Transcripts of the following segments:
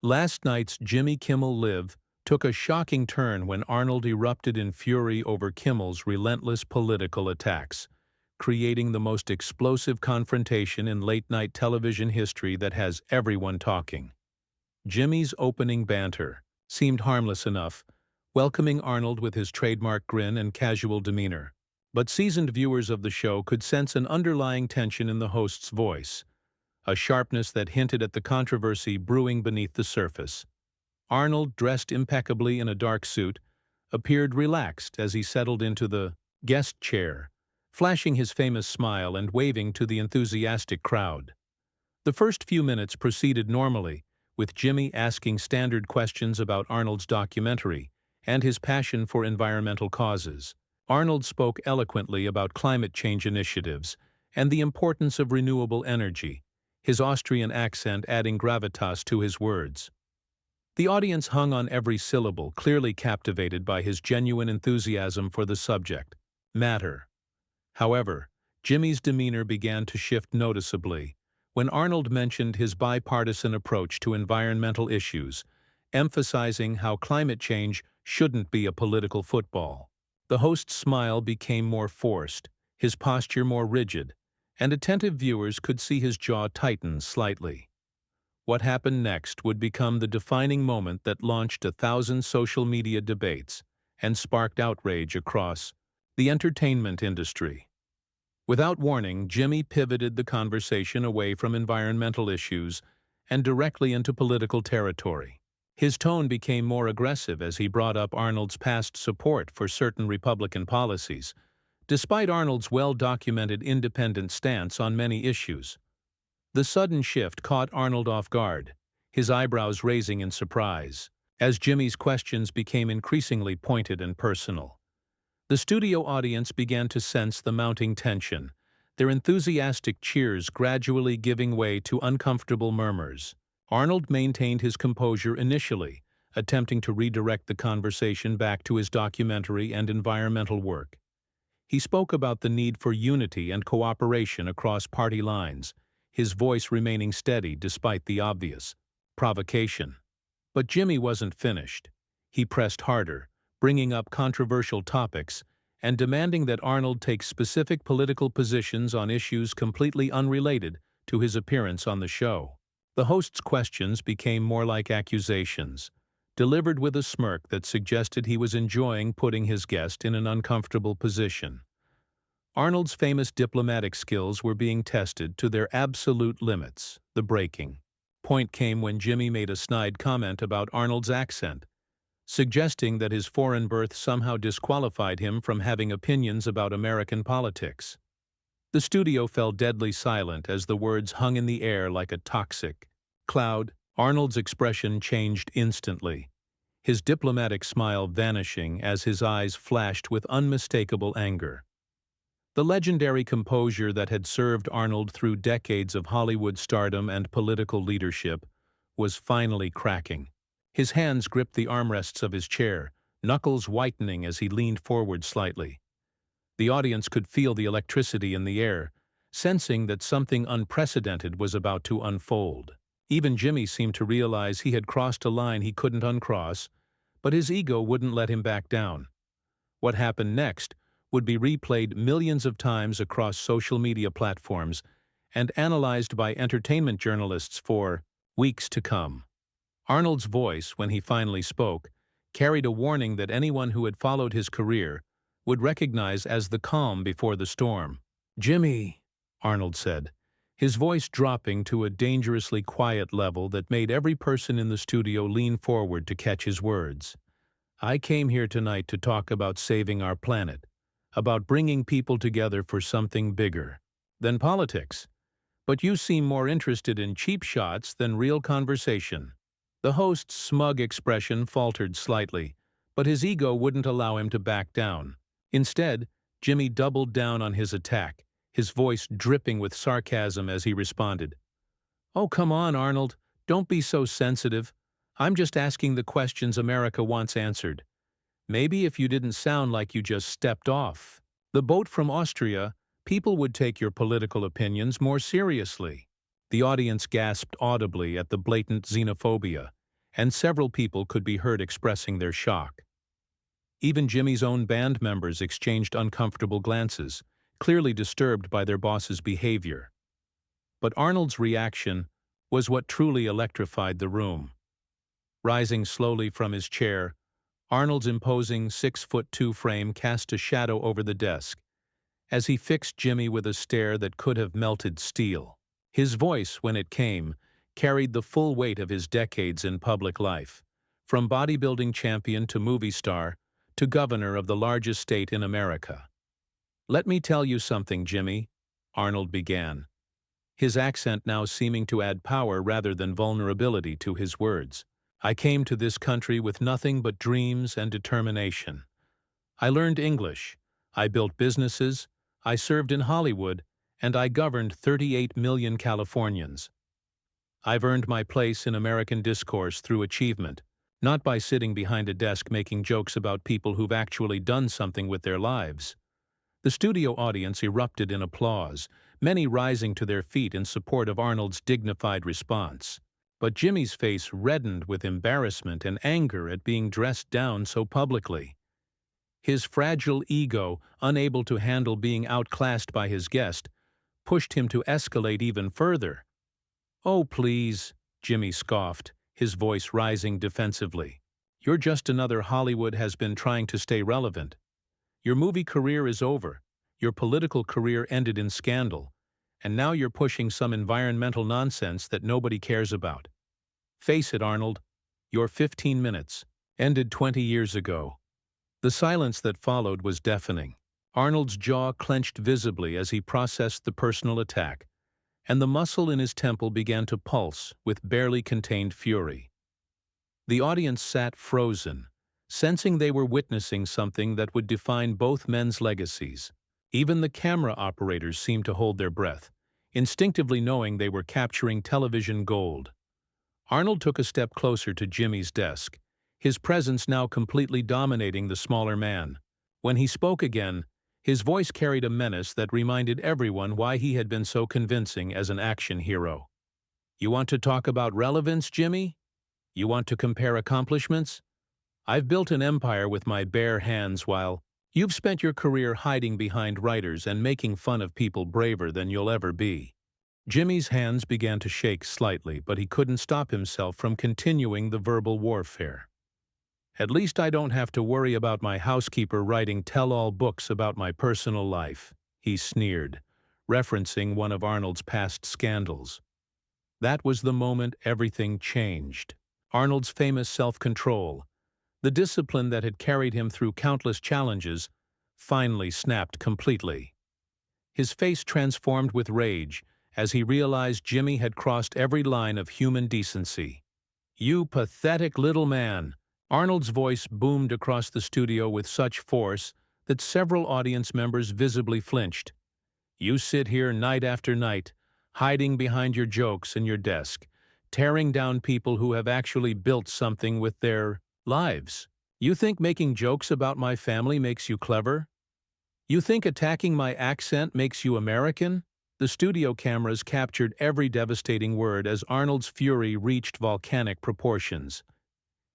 Last night's Jimmy Kimmel Live took a shocking turn when Arnold erupted in fury over Kimmel's relentless political attacks, creating the most explosive confrontation in late-night television history that has everyone talking. Jimmy's opening banter seemed harmless enough, welcoming Arnold with his trademark grin and casual demeanor. But seasoned viewers of the show could sense an underlying tension in the host's voice, a sharpness that hinted at the controversy brewing beneath the surface. Arnold, dressed impeccably in a dark suit, appeared relaxed as he settled into the guest chair, flashing his famous smile and waving to the enthusiastic crowd. The first few minutes proceeded normally, with Jimmy asking standard questions about Arnold's documentary and his passion for environmental causes. Arnold spoke eloquently about climate change initiatives and the importance of renewable energy, his Austrian accent adding gravitas to his words. The audience hung on every syllable, clearly captivated by his genuine enthusiasm for the subject matter. However, Jimmy's demeanor began to shift noticeably when Arnold mentioned his bipartisan approach to environmental issues, emphasizing how climate change shouldn't be a political football. The host's smile became more forced, his posture more rigid, and attentive viewers could see his jaw tighten slightly. What happened next would become the defining moment that launched 1,000 social media debates and sparked outrage across the entertainment industry. Without warning, Jimmy pivoted the conversation away from environmental issues and directly into political territory. His tone became more aggressive as he brought up Arnold's past support for certain Republican policies, despite Arnold's well-documented independent stance on many issues. The sudden shift caught Arnold off guard, his eyebrows raising in surprise, as Jimmy's questions became increasingly pointed and personal. The studio audience began to sense the mounting tension, their enthusiastic cheers gradually giving way to uncomfortable murmurs. Arnold maintained his composure initially, attempting to redirect the conversation back to his documentary and environmental work. He spoke about the need for unity and cooperation across party lines, his voice remaining steady despite the obvious provocation. But Jimmy wasn't finished. He pressed harder, bringing up controversial topics and demanding that Arnold take specific political positions on issues completely unrelated to his appearance on the show. The host's questions became more like accusations, delivered with a smirk that suggested he was enjoying putting his guest in an uncomfortable position. Arnold's famous diplomatic skills were being tested to their absolute limits. The breaking point came when Jimmy made a snide comment about Arnold's accent, suggesting that his foreign birth somehow disqualified him from having opinions about American politics. The studio fell deadly silent as the words hung in the air like a toxic cloud. Arnold's expression changed instantly, his diplomatic smile vanishing as his eyes flashed with unmistakable anger. The legendary composure that had served Arnold through decades of Hollywood stardom and political leadership was finally cracking. His hands gripped the armrests of his chair, knuckles whitening as he leaned forward slightly. The audience could feel the electricity in the air, sensing that something unprecedented was about to unfold. Even Jimmy seemed to realize he had crossed a line he couldn't uncross, but his ego wouldn't let him back down. What happened next would be replayed millions of times across social media platforms and analyzed by entertainment journalists for weeks to come. Arnold's voice, when he finally spoke, carried a warning that anyone who had followed his career would recognize as the calm before the storm. "Jimmy," Arnold said, his voice dropping to a dangerously quiet level that made every person in the studio lean forward to catch his words. "I came here tonight to talk about saving our planet, about bringing people together for something bigger than politics. But you seem more interested in cheap shots than real conversation." The host's smug expression faltered slightly, but his ego wouldn't allow him to back down. Instead, Jimmy doubled down on his attack, his voice dripping with sarcasm as he responded. "Oh, come on, Arnold. Don't be so sensitive. I'm just asking the questions America wants answered. Maybe if you didn't sound like you just stepped off the boat from Austria, people would take your political opinions more seriously." The audience gasped audibly at the blatant xenophobia, and several people could be heard expressing their shock. Even Jimmy's own band members exchanged uncomfortable glances, clearly disturbed by their boss's behavior. But Arnold's reaction was what truly electrified the room. Rising slowly from his chair, Arnold's imposing 6'2" frame cast a shadow over the desk, as he fixed Jimmy with a stare that could have melted steel. His voice, when it came, carried the full weight of his decades in public life, from bodybuilding champion to movie star to governor of the largest state in America. "Let me tell you something, Jimmy," Arnold began, his accent now seeming to add power rather than vulnerability to his words. "I came to this country with nothing but dreams and determination. I learned English, I built businesses, I served in Hollywood, and I governed 38 million Californians. I've earned my place in American discourse through achievement, not by sitting behind a desk making jokes about people who've actually done something with their lives." The studio audience erupted in applause, many rising to their feet in support of Arnold's dignified response. But Jimmy's face reddened with embarrassment and anger at being dressed down so publicly. His fragile ego, unable to handle being outclassed by his guest, pushed him to escalate even further. "Oh, please," Jimmy scoffed, his voice rising defensively. "You're just another Hollywood has-been trying to stay relevant. Your movie career is over, your political career ended in scandal, and now you're pushing some environmental nonsense that nobody cares about. Face it, Arnold, your 15 minutes ended 20 years ago." The silence that followed was deafening. Arnold's jaw clenched visibly as he processed the personal attack, and the muscle in his temple began to pulse with barely contained fury. The audience sat frozen, sensing they were witnessing something that would define both men's legacies. Even the camera operators seemed to hold their breath, instinctively knowing they were capturing television gold. Arnold took a step closer to Jimmy's desk, his presence now completely dominating the smaller man. When he spoke again, his voice carried a menace that reminded everyone why he had been so convincing as an action hero. "You want to talk about relevance, Jimmy? You want to compare accomplishments? I've built an empire with my bare hands while you've spent your career hiding behind writers and making fun of people braver than you'll ever be." Jimmy's hands began to shake slightly, but he couldn't stop himself from continuing the verbal warfare. "At least I don't have to worry about my housekeeper writing tell-all books about my personal life," he sneered, referencing one of Arnold's past scandals. That was the moment everything changed. Arnold's famous self-control, the discipline that had carried him through countless challenges, finally snapped completely. His face transformed with rage as he realized Jimmy had crossed every line of human decency. "You pathetic little man!" Arnold's voice boomed across the studio with such force that several audience members visibly flinched. "You sit here night after night, hiding behind your jokes and your desk, tearing down people who have actually built something with their lives. You think making jokes about my family makes you clever? You think attacking my accent makes you American?" The studio cameras captured every devastating word as Arnold's fury reached volcanic proportions.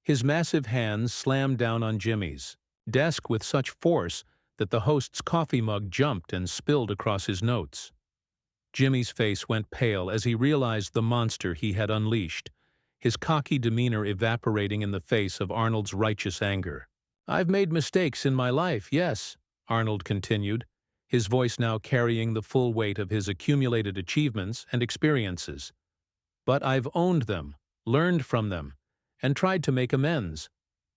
His massive hands slammed down on Jimmy's desk with such force that the host's coffee mug jumped and spilled across his notes. Jimmy's face went pale as he realized the monster he had unleashed, his cocky demeanor evaporating in the face of Arnold's righteous anger. "I've made mistakes in my life, yes," Arnold continued, his voice now carrying the full weight of his accumulated achievements and experiences. "But I've owned them, learned from them, and tried to make amends.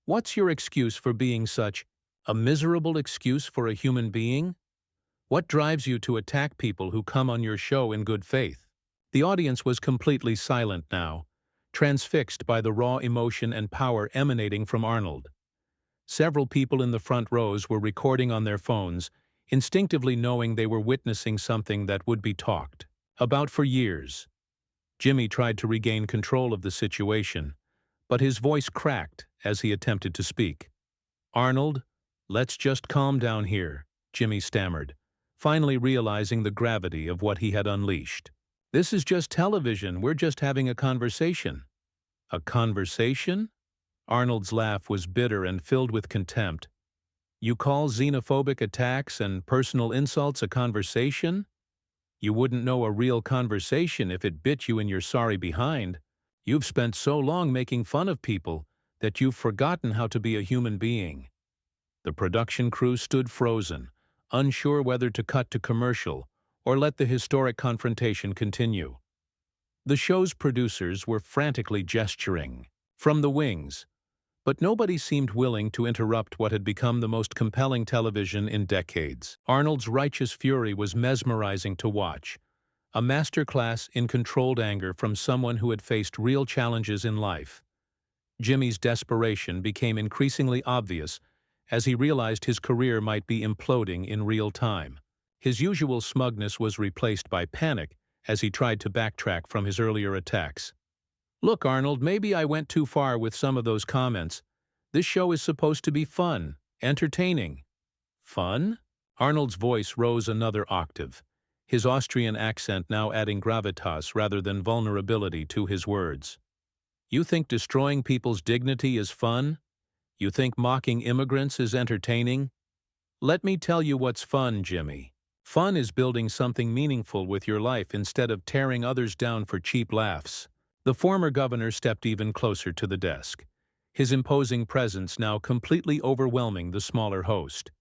What's your excuse for being such a miserable excuse for a human being? What drives you to attack people who come on your show in good faith?" The audience was completely silent now, transfixed by the raw emotion and power emanating from Arnold. Several people in the front rows were recording on their phones, instinctively knowing they were witnessing something that would be talked about for years. Jimmy tried to regain control of the situation, but his voice cracked as he attempted to speak. "Arnold, let's just calm down here," Jimmy stammered, finally realizing the gravity of what he had unleashed. "This is just television, we're just having a conversation." A conversation? Arnold's laugh was bitter and filled with contempt. You call xenophobic attacks and personal insults a conversation? You wouldn't know a real conversation if it bit you in your sorry behind. You've spent so long making fun of people that you've forgotten how to be a human being. The production crew stood frozen, unsure whether to cut to commercial or let the historic confrontation continue. The show's producers were frantically gesturing from the wings, but nobody seemed willing to interrupt what had become the most compelling television in decades. Arnold's righteous fury was mesmerizing to watch, a masterclass in controlled anger from someone who had faced real challenges in life. Jimmy's desperation became increasingly obvious as he realized his career might be imploding in real time. His usual smugness was replaced by panic as he tried to backtrack from his earlier attacks. Look, Arnold, maybe I went too far with some of those comments. This show is supposed to be fun, entertaining. Fun? Arnold's voice rose another octave, his Austrian accent now adding gravitas rather than vulnerability to his words. You think destroying people's dignity is fun? You think mocking immigrants is entertaining? Let me tell you what's fun, Jimmy. Fun is building something meaningful with your life instead of tearing others down for cheap laughs. The former governor stepped even closer to the desk, his imposing presence now completely overwhelming the smaller host.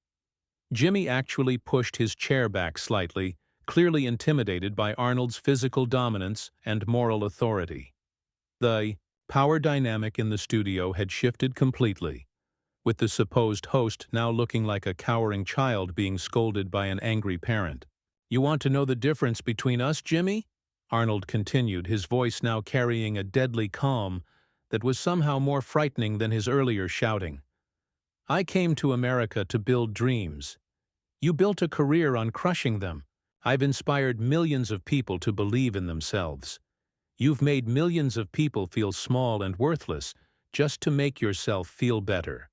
Jimmy actually pushed his chair back slightly, clearly intimidated by Arnold's physical dominance and moral authority. The power dynamic in the studio had shifted completely, with the supposed host now looking like a cowering child being scolded by an angry parent. You want to know the difference between us, Jimmy? Arnold continued, his voice now carrying a deadly calm that was somehow more frightening than his earlier shouting. I came to America to build dreams. You built a career on crushing them. I've inspired millions of people to believe in themselves. You've made millions of people feel small and worthless just to make yourself feel better.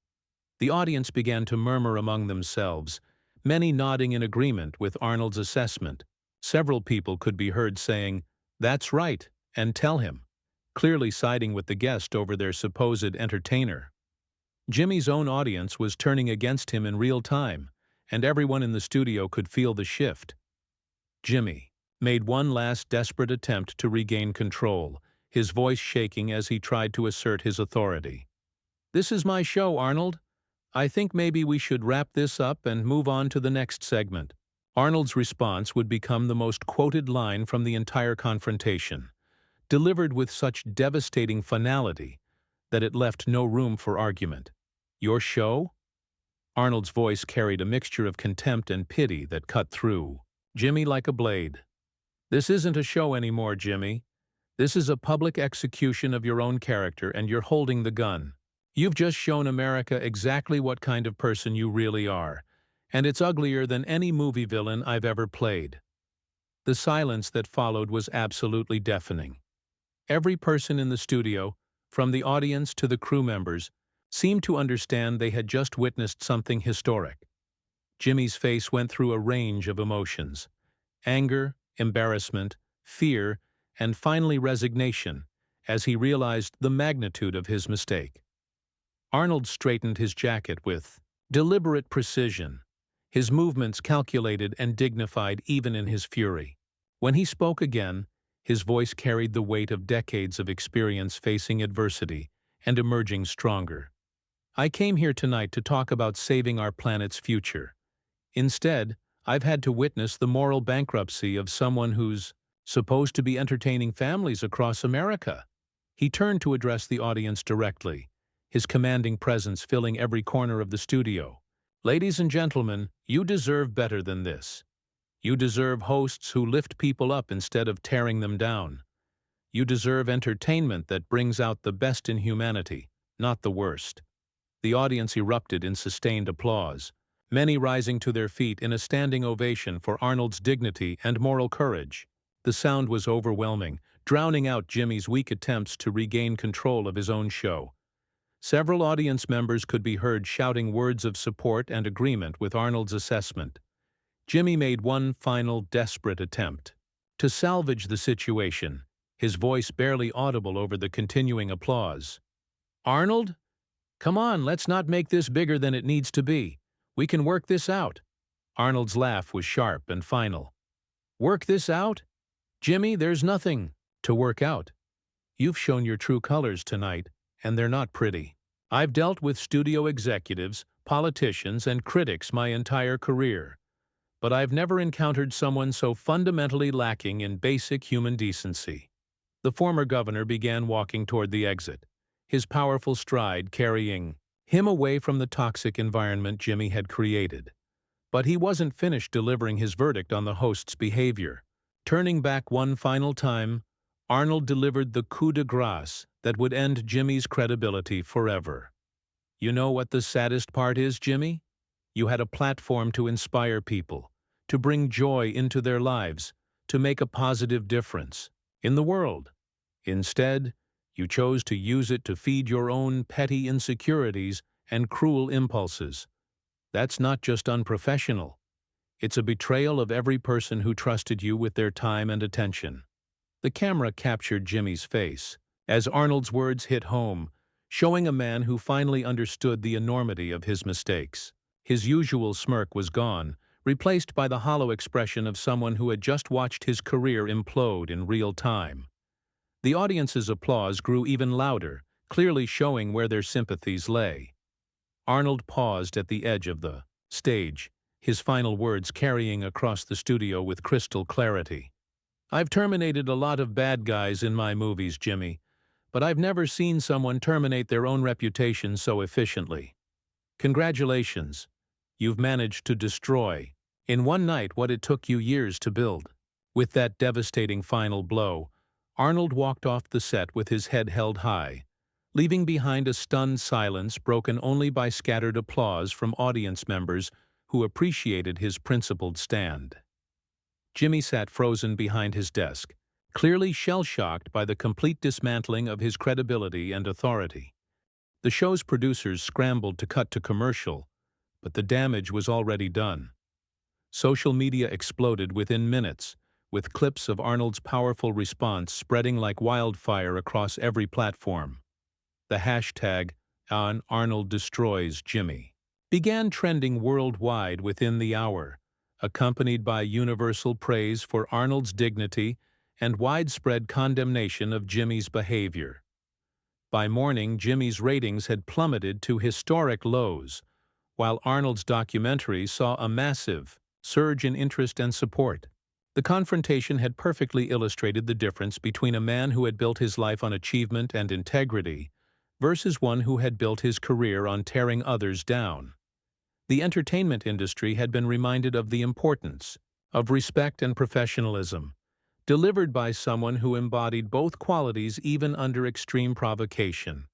The audience began to murmur among themselves, many nodding in agreement with Arnold's assessment. Several people could be heard saying, "That's right, and tell him," clearly siding with the guest over their supposed entertainer. Jimmy's own audience was turning against him in real time, and everyone in the studio could feel the shift. Jimmy made one last desperate attempt to regain control, his voice shaking as he tried to assert his authority. This is my show, Arnold. I think maybe we should wrap this up and move on to the next segment. Arnold's response would become the most quoted line from the entire confrontation, delivered with such devastating finality that it left no room for argument. Your show? Arnold's voice carried a mixture of contempt and pity that cut through Jimmy like a blade. This isn't a show anymore, Jimmy. This is a public execution of your own character, and you're holding the gun. You've just shown America exactly what kind of person you really are, and it's uglier than any movie villain I've ever played. The silence that followed was absolutely deafening. Every person in the studio, from the audience to the crew members, seemed to understand they had just witnessed something historic. Jimmy's face went through a range of emotions: anger, embarrassment, fear, and finally resignation, as he realized the magnitude of his mistake. Arnold straightened his jacket with deliberate precision, his movements calculated and dignified even in his fury. When he spoke again, his voice carried the weight of decades of experience facing adversity and emerging stronger. I came here tonight to talk about saving our planet's future. Instead, I've had to witness the moral bankruptcy of someone who's supposed to be entertaining families across America. He turned to address the audience directly, his commanding presence filling every corner of the studio. Ladies and gentlemen, you deserve better than this. You deserve hosts who lift people up instead of tearing them down. You deserve entertainment that brings out the best in humanity, not the worst. The audience erupted in sustained applause, many rising to their feet in a standing ovation for Arnold's dignity and moral courage. The sound was overwhelming, drowning out Jimmy's weak attempts to regain control of his own show. Several audience members could be heard shouting words of support and agreement with Arnold's assessment. Jimmy made one final desperate attempt to salvage the situation, his voice barely audible over the continuing applause. "Arnold? Come on, let's not make this bigger than it needs to be. We can work this out." Arnold's laugh was sharp and final. "Work this out? Jimmy, there's nothing to work out. You've shown your true colors tonight, and they're not pretty. I've dealt with studio executives, politicians, and critics my entire career, but I've never encountered someone so fundamentally lacking in basic human decency." The former governor began walking toward the exit, his powerful stride carrying him away from the toxic environment Jimmy had created. But he wasn't finished delivering his verdict on the host's behavior. Turning back one final time, Arnold delivered the coup de grace that would end Jimmy's credibility forever. "You know what the saddest part is, Jimmy? You had a platform to inspire people, to bring joy into their lives, to make a positive difference in the world. Instead, you chose to use it to feed your own petty insecurities and cruel impulses. That's not just unprofessional. It's a betrayal of every person who trusted you with their time and attention." The camera captured Jimmy's face as Arnold's words hit home, showing a man who finally understood the enormity of his mistakes. His usual smirk was gone, replaced by the hollow expression of someone who had just watched his career implode in real time. The audience's applause grew even louder, clearly showing where their sympathies lay. Arnold paused at the edge of the stage, his final words carrying across the studio with crystal clarity. "I've terminated a lot of bad guys in my movies, Jimmy, but I've never seen someone terminate their own reputation so efficiently. Congratulations. You've managed to destroy, in one night, what it took you years to build." With that devastating final blow, Arnold walked off the set with his head held high, leaving behind a stunned silence broken only by scattered applause from audience members who appreciated his principled stand. Jimmy sat frozen behind his desk, clearly shell-shocked by the complete dismantling of his credibility and authority. The show's producers scrambled to cut to commercial, but the damage was already done. Social media exploded within minutes, with clips of Arnold's powerful response spreading like wildfire across every platform. The hashtag #OnArnoldDestroysJimmy began trending worldwide within the hour, accompanied by universal praise for Arnold's dignity and widespread condemnation of Jimmy's behavior. By morning, Jimmy's ratings had plummeted to historic lows, while Arnold's documentary saw a massive surge in interest and support. The confrontation had perfectly illustrated the difference between a man who had built his life on achievement and integrity versus one who had built his career on tearing others down. The entertainment industry had been reminded of the importance of respect and professionalism, delivered by someone who embodied both qualities even under extreme provocation.